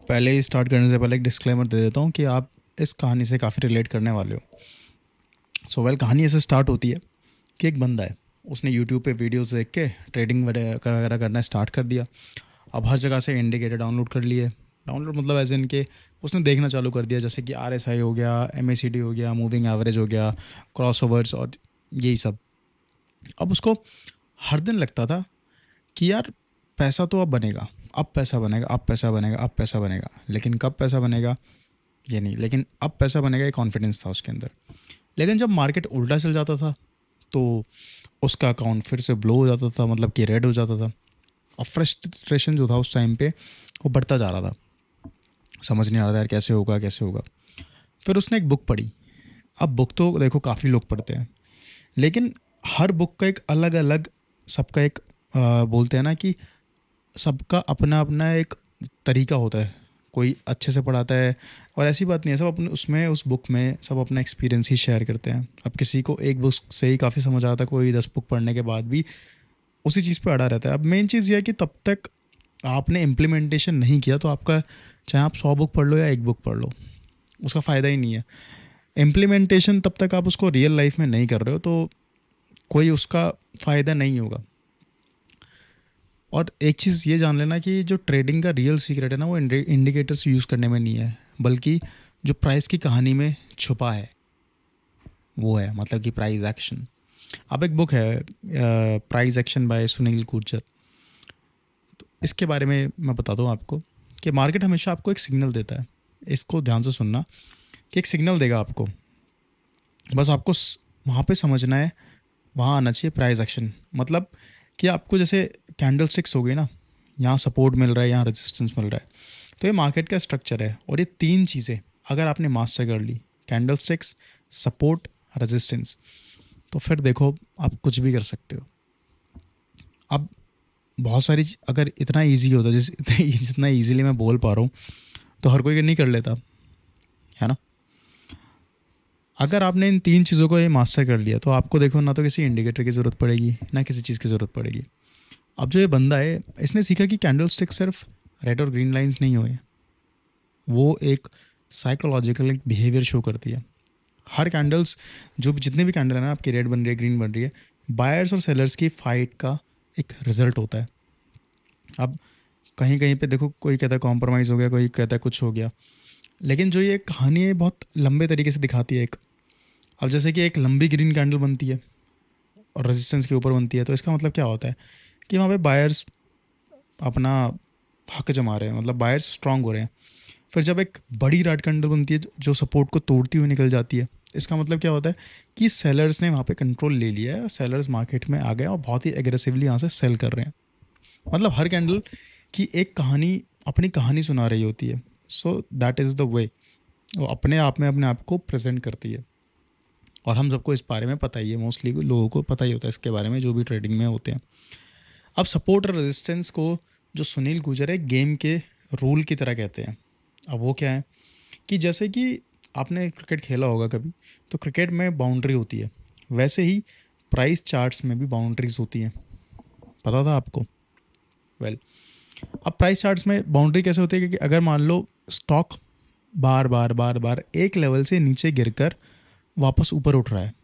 पहले ही स्टार्ट करने से पहले एक डिस्क्लेमर दे देता हूँ कि आप इस कहानी से काफ़ी रिलेट करने वाले हो। कहानी ऐसे स्टार्ट होती है कि एक बंदा है, उसने यूट्यूब पे वीडियोस देख के ट्रेडिंग वगैरह करना स्टार्ट कर दिया। अब हर जगह से इंडिकेटर डाउनलोड कर लिए। डाउनलोड मतलब ऐसे इनके उसने देखना चालू कर दिया, जैसे कि RSI हो गया, MACD हो गया, मूविंग एवरेज हो गया, क्रॉसओवर्स और यही सब। अब उसको हर दिन लगता था कि यार पैसा तो अब बनेगा, अब पैसा बनेगा, अब पैसा बनेगा, अब पैसा बनेगा, लेकिन कब पैसा बनेगा ये नहीं, लेकिन अब पैसा बनेगा ये कॉन्फिडेंस था उसके अंदर। लेकिन जब मार्केट उल्टा चल जाता था तो उसका अकाउंट फिर से ब्लो हो जाता था, मतलब कि रेड हो जाता था। और फ्रस्ट्रेशन जो था उस टाइम पे वो बढ़ता जा रहा था। समझ नहीं आ रहा था यार कैसे होगा कैसे होगा। फिर उसने एक बुक पढ़ी। अब बुक तो देखो काफ़ी लोग पढ़ते हैं, लेकिन हर बुक का एक अलग अलग, सबका एक बोलते हैं ना कि सबका अपना अपना एक तरीका होता है। कोई अच्छे से पढ़ाता है और ऐसी बात नहीं है, सब अपने उसमें उस बुक में सब अपना एक्सपीरियंस ही शेयर करते हैं। अब किसी को एक बुक से ही काफ़ी समझ आता है, कोई 10 बुक पढ़ने के बाद भी उसी चीज़ पे अड़ा रहता है। अब मेन चीज़ ये है कि तब तक आपने इम्प्लीमेंटेशन नहीं किया तो आपका, चाहे आप 100 बुक पढ़ लो या एक बुक पढ़ लो, उसका फ़ायदा ही नहीं है। इम्प्लीमेंटेशन तब तक आप उसको रियल लाइफ में नहीं कर रहे हो तो कोई उसका फ़ायदा नहीं होगा। और एक चीज़ ये जान लेना कि जो ट्रेडिंग का रियल सीक्रेट है ना, वो इंडिकेटर्स यूज़ करने में नहीं है, बल्कि जो प्राइस की कहानी में छुपा है वो है, मतलब कि प्राइस एक्शन। अब एक बुक है price action by Sunil Gurjar. तो इसके बारे में मैं बताता हूँ आपको कि मार्केट हमेशा आपको एक सिग्नल देता है। इसको ध्यान से सुनना कि एक सिग्नल देगा आपको, बस आपको वहाँ पे समझना है, वहाँ आना चाहिए प्राइस एक्शन। मतलब कि आपको जैसे कैंडल स्टिक्स हो गई ना, यहाँ सपोर्ट मिल रहा है, यहाँ रेजिस्टेंस मिल रहा है, तो ये मार्केट का स्ट्रक्चर है। और ये तीन चीज़ें अगर आपने मास्टर कर ली, कैंडल स्टिक्स, सपोर्ट, रेजिस्टेंस, तो फिर देखो आप कुछ भी कर सकते हो। अब बहुत सारी अगर इतना ईजी होता जितना ईजिली मैं बोल पा रहा हूँ तो हर कोई नहीं कर लेता, है ना। अगर आपने इन तीन चीज़ों को ये मास्टर कर लिया तो आपको देखो ना तो किसी इंडिकेटर की ज़रूरत पड़ेगी ना किसी चीज़ की ज़रूरत पड़ेगी। अब जो ये बंदा है इसने सीखा कि कैंडल स्टिक सिर्फ रेड और ग्रीन लाइंस नहीं हुए, वो एक साइकोलॉजिकल एक बिहेवियर शो करती है। हर कैंडल्स, जो भी जितने भी कैंडल है ना आपकी, रेड बन रही है, ग्रीन बन रही है, बायर्स और सेलर्स की फाइट का एक रिजल्ट होता है। अब कहीं कहीं पे देखो कोई कहता है कॉम्प्रोमाइज़ हो गया, कोई कहता है कुछ हो गया, लेकिन जो ये कहानी है बहुत लंबे तरीके से दिखाती है। एक, अब जैसे कि एक लंबी ग्रीन कैंडल बनती है और रेजिस्टेंस के ऊपर बनती है, तो इसका मतलब क्या होता है कि वहाँ पे बायर्स अपना हक जमा रहे हैं, मतलब बायर्स स्ट्रांग हो रहे हैं। फिर जब एक बड़ी रेड कैंडल बनती है जो सपोर्ट को तोड़ती हुई निकल जाती है, इसका मतलब क्या होता है कि सेलर्स ने वहाँ पे कंट्रोल ले लिया है, सेलर्स मार्केट में आ गए और बहुत ही एग्रेसिवली यहाँ से सेल कर रहे हैं। मतलब हर कैंडल की एक कहानी, अपनी कहानी सुना रही होती है। So that is the way वो अपने आप में अपने आप को प्रेजेंट करती है। और हम सबको इस बारे में पता ही है, मोस्टली लोगों को पता ही होता है इसके बारे में जो भी ट्रेडिंग में होते हैं। अब सपोर्ट और रेजिस्टेंस को जो सुनील गुर्जर है गेम के रूल की तरह कहते हैं। अब वो क्या है कि जैसे कि आपने क्रिकेट खेला होगा कभी, तो क्रिकेट में बाउंड्री होती है, वैसे ही प्राइस चार्ट्स में भी बाउंड्रीज होती हैं। पता था आपको? वेल, अब प्राइस चार्ट्स में बाउंड्री कैसे होती है कि अगर मान लो स्टॉक बार बार बार बार एक लेवल से नीचे गिरकर वापस ऊपर उठ रहा है,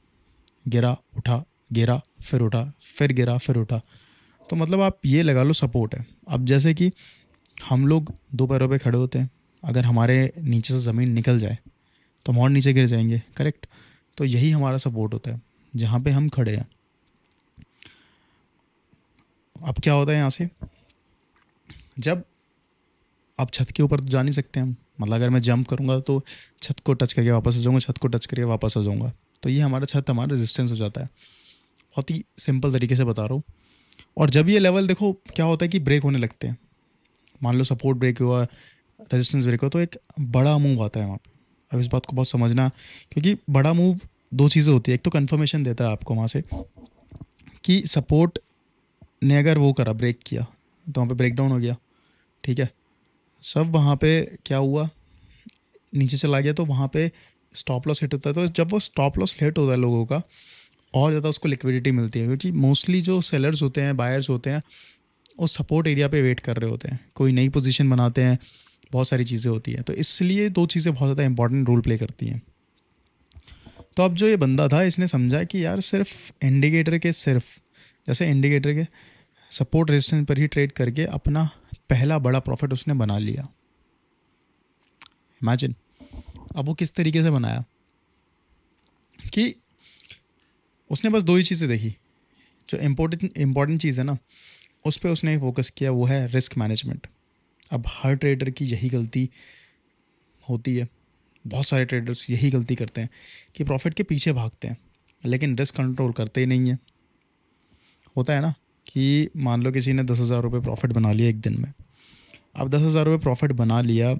गिरा उठा, गिरा फिर उठा, फिर गिरा फिर उठा, तो मतलब आप ये लगा लो सपोर्ट है। अब जैसे कि हम लोग दो पैरों पे खड़े होते हैं, अगर हमारे नीचे से ज़मीन निकल जाए तो हम और नीचे गिर जाएंगे, करेक्ट। तो यही हमारा सपोर्ट होता है जहाँ पे हम खड़े हैं। अब क्या होता है यहाँ से, जब आप छत के ऊपर तो जा नहीं सकते हम, मतलब अगर मैं जंप करूँगा तो छत को टच करके वापस आ जाऊँगा, छत को टच करके वापस आ जाऊँगा, तो ये हमारा छत हमारा रेजिस्टेंस हो जाता है। बहुत ही सिंपल तरीके से बता रहा हूँ। और जब ये लेवल देखो क्या होता है कि ब्रेक होने लगते हैं, मान लो सपोर्ट ब्रेक हुआ, रेजिस्टेंस ब्रेक हुआ, तो एक बड़ा मूव आता है वहाँ पे। अब इस बात को बहुत समझना, क्योंकि बड़ा मूव दो चीज़ें होती है, एक तो कन्फर्मेशन देता है आपको वहाँ से कि सपोर्ट ने अगर वो करा, ब्रेक किया, तो वहाँ पे ब्रेक डाउन हो गया, ठीक है। सब वहाँ पे क्या हुआ, नीचे चला गया, तो वहाँ पे स्टॉप लॉस हिट होता है। तो जब वो स्टॉप लॉस हिट होता है लोगों का, और ज़्यादा उसको लिक्विडिटी मिलती है, क्योंकि मोस्टली जो सेलर्स होते हैं, बायर्स होते हैं, वो सपोर्ट एरिया पे वेट कर रहे होते हैं, कोई नई पोजीशन बनाते हैं, बहुत सारी चीज़ें होती हैं। तो इसलिए 2 चीज़ें बहुत ज़्यादा इंपॉर्टेंट रोल प्ले करती हैं। तो अब जो ये बंदा था, इसने समझा कि यार सिर्फ इंडिकेटर के सिर्फ जैसे इंडिकेटर के सपोर्ट रेजिस्टेंस पर ही ट्रेड करके अपना पहला बड़ा प्रॉफिट उसने बना लिया। इमेजिन। अब वो किस तरीके से बनाया कि उसने बस 2 ही चीज़ें देखी। जो इम्पोर्टेंट चीज़ है ना, उस पर उसने फोकस किया, वो है रिस्क मैनेजमेंट। अब हर ट्रेडर की यही गलती होती है, बहुत सारे ट्रेडर्स यही गलती करते हैं कि प्रॉफिट के पीछे भागते हैं लेकिन रिस्क कंट्रोल करते ही नहीं है। होता है ना कि मान लो किसी ने 10,000 रुपये प्रॉफिट बना लिया एक दिन में। अब 10,000 रुपये प्रॉफिट बना लिया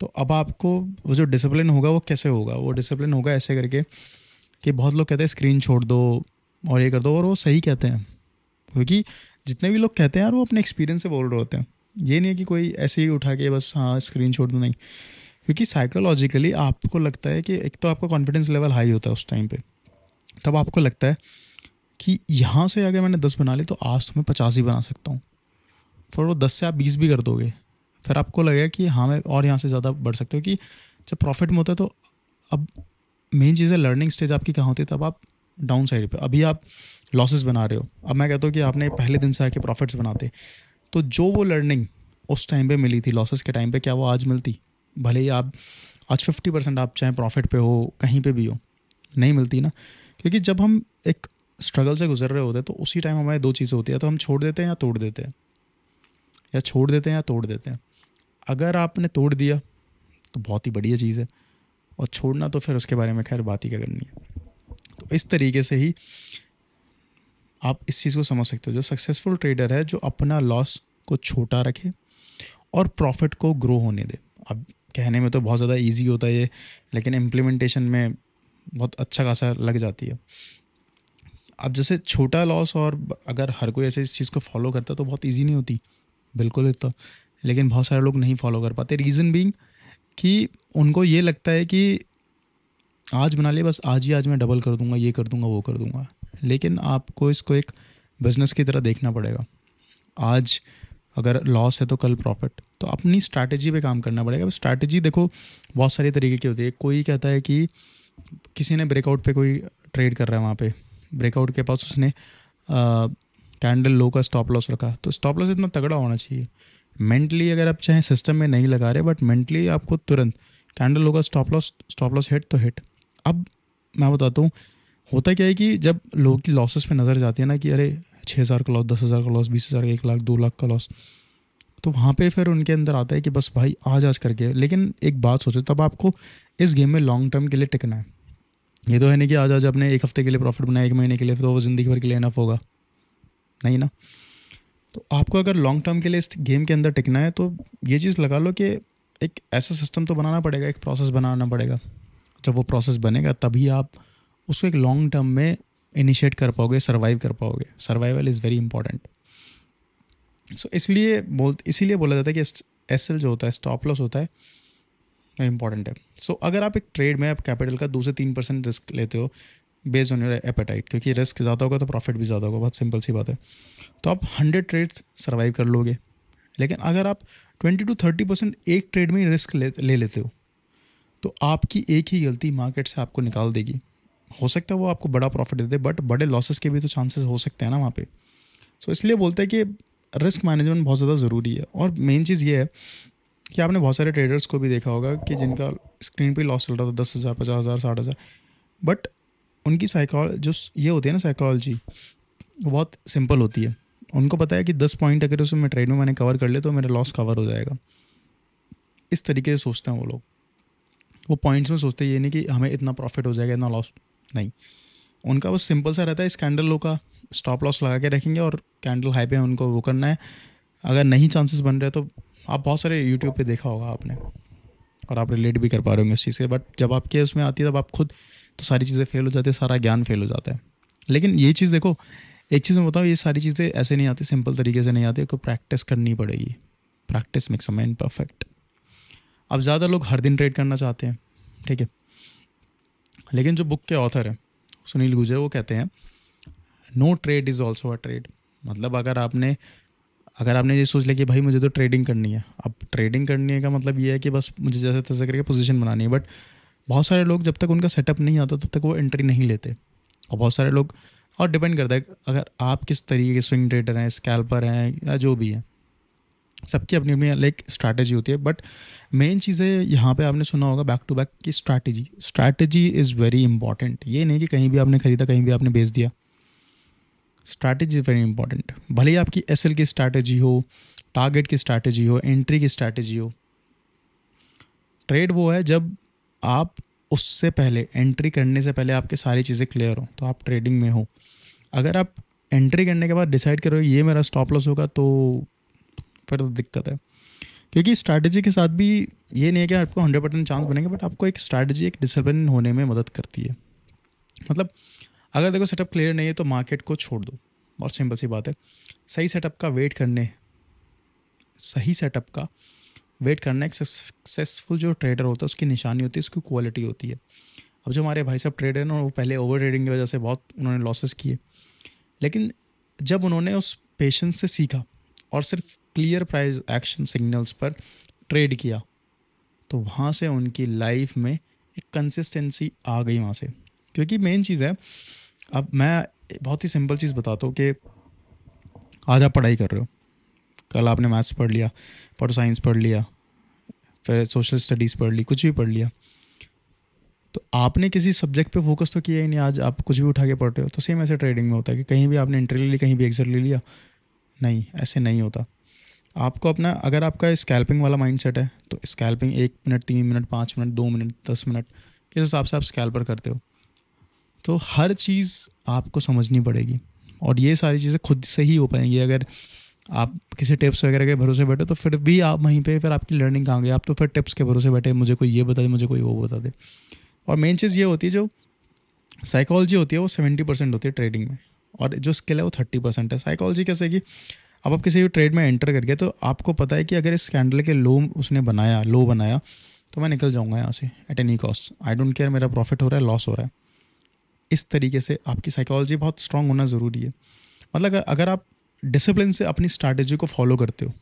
तो अब आपको वो जो डिसिप्लिन होगा वो कैसे होगा? वो डिसिप्लिन होगा ऐसे करके कि बहुत लोग कहते हैं स्क्रीन छोड़ दो और ये कर दो, और वो सही कहते हैं, क्योंकि जितने भी लोग कहते हैं यार वो अपने एक्सपीरियंस से बोल रहे होते हैं। ये नहीं है कि कोई ऐसे ही उठा के बस हाँ स्क्रीन छोड़ दो, नहीं। क्योंकि साइकोलॉजिकली आपको लगता है कि एक तो आपका कॉन्फिडेंस लेवल हाई होता है उस टाइम पे, तब आपको लगता है कि यहाँ से अगर मैंने 10 बना ली तो आज तो मैं 50 ही बना सकता हूँ। फिर वो 10 से आप 20 भी कर दोगे, फिर आपको लगेगा कि हाँ मैं और यहाँ से ज़्यादा बढ़ सकते हो। कि जब प्रॉफिट में होता है तो अब मेन चीज़ है लर्निंग स्टेज आपकी कहाँ होती है, तब आप डाउन साइड पे, अभी आप लॉसेस बना रहे हो। अब मैं कहता हूँ कि आपने पहले दिन से आके प्रॉफिट्स बनाते, तो जो वो लर्निंग उस टाइम पे मिली थी लॉसेस के टाइम पे, क्या वो आज मिलती? भले ही आप आज 50% आप चाहे प्रॉफिट पे हो, कहीं पे भी हो, नहीं मिलती ना। क्योंकि जब हम एक स्ट्रगल से गुजर रहे होते हैं तो उसी टाइम हमारे 2 चीज़ें होती है, तो हम छोड़ देते हैं या तोड़ देते हैं, या छोड़ देते हैं या तोड़ देते हैं। अगर आपने तोड़ दिया तो बहुत ही बढ़िया चीज़ है, और छोड़ना तो फिर उसके बारे में खैर बात ही क्या करनी है। तो इस तरीके से ही आप इस चीज़ को समझ सकते हो। जो सक्सेसफुल ट्रेडर है, जो अपना लॉस को छोटा रखे और प्रॉफिट को ग्रो होने दे। अब कहने में तो बहुत ज़्यादा इजी होता है ये, लेकिन इम्प्लीमेंटेशन में बहुत अच्छा खासा लग जाती है। अब जैसे छोटा लॉस, और अगर हर कोई ऐसे इस चीज़ को फॉलो करता तो बहुत इजी नहीं होती, बिल्कुल होता, लेकिन बहुत सारे लोग नहीं फॉलो कर पाते। रीज़न बीइंग कि उनको ये लगता है कि आज बना लिया, बस आज ही आज मैं डबल कर दूंगा, ये कर दूंगा, वो कर दूंगा। लेकिन आपको इसको एक बिज़नेस की तरह देखना पड़ेगा। आज अगर लॉस है तो कल प्रॉफिट, तो अपनी स्ट्रैटेजी पे काम करना पड़ेगा। स्ट्रैटेजी देखो बहुत सारे तरीके की होती है। कोई कहता है कि किसी ने ब्रेकआउट पे कोई ट्रेड कर रहा है, वहाँ पे ब्रेकआउट के पास उसने कैंडल लो का स्टॉप लॉस रखा, तो स्टॉप लॉस इतना तगड़ा होना चाहिए मेंटली। अगर आप चाहें सिस्टम में नहीं लगा रहे, बट मेंटली आपको तुरंत कैंडल लो का स्टॉप लॉस हिट तो हिट। अब मैं बताता हूँ होता क्या है कि जब लोगों की लॉसेस पे नज़र जाती है ना कि अरे 6,000 का लॉस, 10,000 का लॉस, 20,000 का, 1 लाख, 2 लाख का लॉस, तो वहाँ पे फिर उनके अंदर आता है कि बस भाई आज करके। लेकिन एक बात सोचो, तब आपको इस गेम में लॉन्ग टर्म के लिए टिकना है। ये तो है नहीं कि आज आपने 1 हफ्ते के लिए प्रॉफिट बनाया, 1 महीने के लिए, तो वो ज़िंदगी भर के लिए इनफ होगा, नहीं ना। तो आपको अगर लॉन्ग टर्म के लिए इस गेम के अंदर टिकना है तो ये चीज़ लगा लो कि एक ऐसा सिस्टम तो बनाना पड़ेगा, एक प्रोसेस बनाना पड़ेगा। जब वो प्रोसेस बनेगा तभी आप उसको एक लॉन्ग टर्म में इनिशिएट कर पाओगे, सर्वाइव कर पाओगे। Survival is very important. So इसीलिए बोला जाता है कि एसएल जो होता है, स्टॉप लॉस होता है, वो इंपॉर्टेंट है। सो अगर आप एक ट्रेड में आप कैपिटल का 2 से 3% रिस्क लेते हो बेस्ड ऑन योर एपेटाइट, क्योंकि रिस्क ज़्यादा होगा तो प्रॉफिट भी ज़्यादा होगा, बहुत सिंपल सी बात है, तो आप 100 ट्रेड्स सर्वाइव कर लोगे। लेकिन अगर आप 20 to 30% एक ट्रेड में रिस्क ले लेते हो, तो आपकी एक ही गलती मार्केट से आपको निकाल देगी। हो सकता है वो आपको बड़ा प्रॉफिट दे दे, बट बड़े लॉसेस के भी तो चांसेस हो सकते हैं ना वहाँ पे। सो इसलिए बोलते हैं कि रिस्क मैनेजमेंट बहुत ज़्यादा ज़रूरी है। और मेन चीज़ ये है कि आपने बहुत सारे ट्रेडर्स को भी देखा होगा कि जिनका स्क्रीन पे लॉस चल रहा था 10,000, 50,000, 60,000, बट उनकी जो ये होती है ना साइकोलॉजी, वो बहुत सिंपल होती है। उनको पता है कि 10 पॉइंट अगर उसमें ट्रेड में मैंने कवर कर लिया तो मेरा लॉस कवर हो जाएगा। इस तरीके से सोचते हैं वो लोग। वो पॉइंट्स में सोचते हैं, ये नहीं कि हमें इतना प्रॉफिट हो जाएगा, इतना लॉस नहीं। उनका बस सिंपल सा रहता है, इस कैंडल लो का स्टॉप लॉस लगा के रखेंगे और कैंडल हाई पे उनको वो करना है। अगर नहीं चांसेस बन रहे तो आप बहुत सारे यूट्यूब पे देखा होगा आपने, और आप रिलेट भी कर पा रहे होंगे इस चीज़ से, बट जब आपके उसमें आती है तब आप खुद तो सारी चीज़ें फेल हो जाती है, सारा ज्ञान फेल हो जाता है। लेकिन ये चीज़ देखो, एक चीज़ मैं बताऊँ, ये सारी चीज़ें ऐसे नहीं आती, सिंपल तरीके से नहीं आती, को प्रैक्टिस करनी पड़ेगी। Practice makes a man perfect. अब ज़्यादा लोग हर दिन ट्रेड करना चाहते हैं, ठीक है, लेकिन जो बुक के ऑथर है सुनील गुजर, वो कहते हैं no trade is also a trade. मतलब अगर आपने अगर आपने ये सोच लिया कि भाई मुझे तो ट्रेडिंग करनी है, अब ट्रेडिंग करने का मतलब ये है कि बस मुझे जैसे तैसे करके पोजीशन बनानी है, बट बहुत सारे लोग जब तक उनका सेटअप नहीं आता तब तक वो एंट्री नहीं लेते। और बहुत सारे लोग, और डिपेंड करता है अगर आप किस तरीके के स्विंग ट्रेडर हैं, स्कैल्पर हैं या जो भी हैं, सबकी अपनी अपनी लाइक स्ट्रैटेजी होती है। बट मेन चीज़ है यहाँ पे, आपने सुना होगा बैक टू बैक की strategy. Strategy is very important. ये नहीं कि कहीं भी आपने खरीदा कहीं भी आपने बेच दिया। Strategy is very important. भले ही आपकी एसएल की स्ट्रैटेजी हो, टारगेट की स्ट्रैटेजी हो, एंट्री की स्ट्रैटेजी हो, ट्रेड वो है जब आप उससे पहले, एंट्री करने से पहले आपके सारी चीज़ें क्लियर हो तो आप ट्रेडिंग में हो। अगर आप एंट्री करने के बाद डिसाइड करो ये मेरा स्टॉप लॉस होगा, तो फिर तो दिक्कत है। क्योंकि स्ट्रैटेजी के साथ भी ये नहीं है कि आपको 100% चांस बनेंगे, बट आपको एक स्ट्रैटेजी, एक डिसिप्लिन होने में मदद करती है। मतलब अगर देखो सेटअप क्लियर नहीं है तो मार्केट को छोड़ दो, बहुत सिंपल सी बात है। सही सेटअप का वेट करने, सही सेटअप का वेट करना एक सक्सेसफुल जो ट्रेडर होता है उसकी निशानी होती है, उसकी क्वालिटी होती है। अब जो हमारे भाई साहब ट्रेडर हैं ना, वो पहले ओवर ट्रेडिंग की वजह से बहुत उन्होंने लॉसेस किए, लेकिन जब उन्होंने उस पेशेंस से सीखा और सिर्फ क्लियर प्राइस एक्शन सिग्नल्स पर ट्रेड किया, तो वहाँ से उनकी लाइफ में एक कंसिस्टेंसी आ गई वहाँ से। क्योंकि मेन चीज़ है, अब मैं बहुत ही सिंपल चीज़ बताता हूँ कि आज आप पढ़ाई कर रहे हो, कल आपने मैथ्स पढ़ लिया, परसों साइंस पढ़ लिया, फिर सोशल स्टडीज़ पढ़ ली, कुछ भी पढ़ लिया, तो आपने किसी सब्जेक्ट पे फोकस तो किया ही नहीं। आज आप कुछ भी उठा के पढ़ रहे हो। तो सेम ऐसे ट्रेडिंग में होता है कि कहीं भी आपने एंट्री ले ली, कहीं भी एग्जिट ले लिया, नहीं, ऐसे नहीं होता। आपको अपना, अगर आपका स्कैल्पिंग वाला माइंडसेट है तो scalping 1 minute, 3 minute, 5 minute, 2 minute, 10 minute किस हिसाब से आप स्कैल्पर करते हो, तो हर चीज़ आपको समझनी पड़ेगी। और ये सारी चीज़ें खुद से ही हो पाएंगी। अगर आप किसी टिप्स वगैरह के भरोसे बैठे तो फिर भी आप वहीं पे, फिर आपकी लर्निंग कहाँ गई? आप तो फिर टिप्स के भरोसे बैठे, मुझे कोई ये बता दे, मुझे कोई वो बता दे। और मेन चीज़ ये होती है, जो साइकोलॉजी होती है वो 70% होती है ट्रेडिंग में, और जो स्किल है वो 30% है। साइकोलॉजी कैसे कि अब आप किसी भी ट्रेड में एंटर कर गए तो आपको पता है कि अगर इस कैंडल के उसने बनाया, लो बनाया, तो मैं निकल जाऊंगा यहाँ से at any cost. I don't care मेरा प्रॉफिट हो रहा है, लॉस हो रहा है। इस तरीके से आपकी साइकोलॉजी बहुत स्ट्रांग होना ज़रूरी है। मतलब अगर आप डिसिप्लिन से अपनी स्ट्रैटेजी को फॉलो करते हो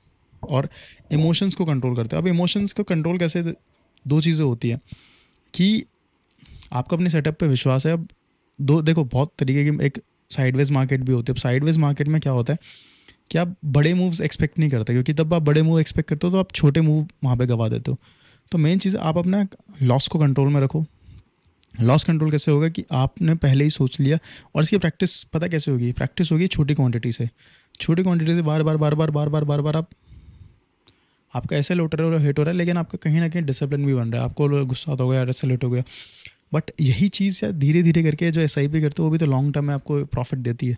और इमोशंस को कंट्रोल करते हो। अब इमोशंस को कंट्रोल कैसे, दो चीज़ें होती हैं कि आपको अपने सेटअप पे विश्वास है। अब दो देखो, बहुत तरीके की, एक साइडवेज मार्केट भी होती है। अब साइडवेज मार्केट में क्या होता है कि आप बड़े मूव्स एक्सपेक्ट नहीं करते, क्योंकि तब आप बड़े मूव एक्सपेक्ट करते हो तो आप छोटे मूव वहाँ पे गवा देते हो। तो मेन चीज़ आप अपना लॉस को कंट्रोल में रखो। लॉस कंट्रोल कैसे होगा कि आपने पहले ही सोच लिया, और इसकी प्रैक्टिस पता कैसे होगी? प्रैक्टिस होगी छोटी क्वांटिटी से। छोटी क्वांटिटी से बार बार बार बार बार बार बार बार आप, आपका ऐसे लोट रहा है, हिट हो रहा है, लेकिन आपका कहीं ना कहीं डिसिप्लिन भी बन रहा है। आपको गुस्सा आता होगा यार, ऐसे लेट हो गया, बट यही चीज़ यार धीरे धीरे करके जो SIP करते हो वो भी तो लॉन्ग टर्म में आपको प्रॉफिट देती है।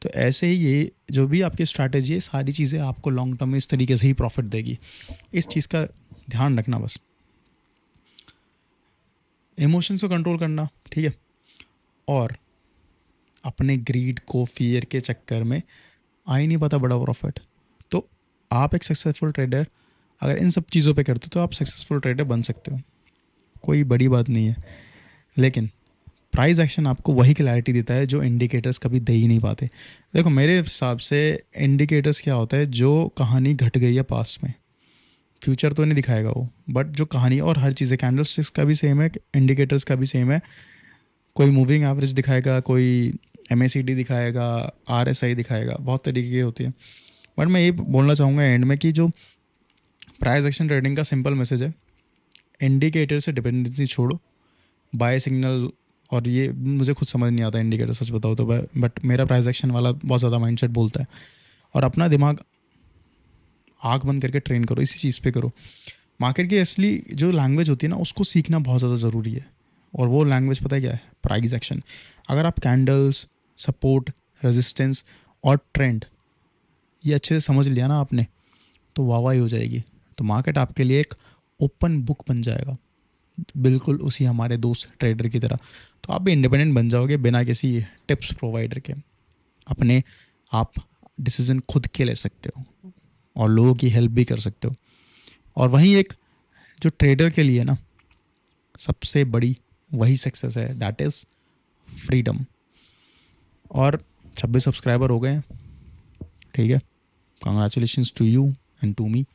तो ऐसे ही ये जो भी आपकी स्ट्रैटेजी है, सारी चीज़ें आपको लॉन्ग टर्म में इस तरीके से ही प्रॉफिट देगी। इस चीज़ का ध्यान रखना बस। इमोशंस को कंट्रोल करना, ठीक है, और अपने ग्रीड को, फियर के चक्कर में आ ही नहीं पाता बड़ा प्रॉफिट। तो आप एक सक्सेसफुल ट्रेडर अगर इन सब चीज़ों पे करते हो तो आप सक्सेसफुल ट्रेडर बन सकते हो, कोई बड़ी बात नहीं है। लेकिन प्राइस एक्शन आपको वही क्लैरिटी देता है जो इंडिकेटर्स कभी दे ही नहीं पाते। देखो मेरे हिसाब से इंडिकेटर्स क्या होता है, जो कहानी घट गई है पास्ट में, फ्यूचर तो नहीं दिखाएगा वो, बट जो कहानी, और हर चीज़ें, कैंडलस्टिक्स का भी सेम है, इंडिकेटर्स का भी सेम है। कोई मूविंग एवरेज दिखाएगा, कोई MACD दिखाएगा, RSI दिखाएगा, बहुत तरीके की होती है। बट मैं ये बोलना चाहूँगा एंड में कि जो प्राइस एक्शन ट्रेडिंग का सिंपल मैसेज है, इंडिकेटर से डिपेंडेंसी छोड़ो, बाय सिग्नल, और ये मुझे खुद समझ नहीं आता इंडिकेटर, सच बताओ तो, बट मेरा प्राइस एक्शन वाला बहुत ज़्यादा माइंडसेट बोलता है। और अपना दिमाग आँख बंद करके ट्रेन करो, इसी चीज़ पे करो। मार्केट की असली जो लैंग्वेज होती है ना, उसको सीखना बहुत ज़्यादा ज़रूरी है। और वो लैंग्वेज पता है क्या है? Price action. अगर आप कैंडल्स, सपोर्ट, रेजिस्टेंस और ट्रेंड ये अच्छे से समझ लिया ना आपने, तो वाहवाही हो जाएगी। तो मार्केट आपके लिए एक ओपन बुक बन जाएगा, बिल्कुल उसी हमारे दोस्त ट्रेडर की तरह। तो आप भी इंडिपेंडेंट बन जाओगे बिना किसी टिप्स प्रोवाइडर के। अपने आप डिसीजन खुद के ले सकते हो और लोगों की हेल्प भी कर सकते हो। और वहीं एक जो ट्रेडर के लिए ना सबसे बड़ी वही सक्सेस है, दैट इज़ फ्रीडम। और 26 सब्सक्राइबर हो गए हैं, ठीक है, congratulations to you and to me.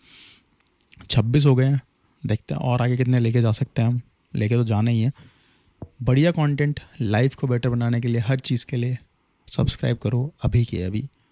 26 हो गए हैं, देखते हैं और आगे कितने लेके जा सकते हैं हम। लेके तो जाना ही है। बढ़िया कंटेंट लाइफ को बेटर बनाने के लिए, हर चीज़ के लिए सब्सक्राइब करो अभी के अभी।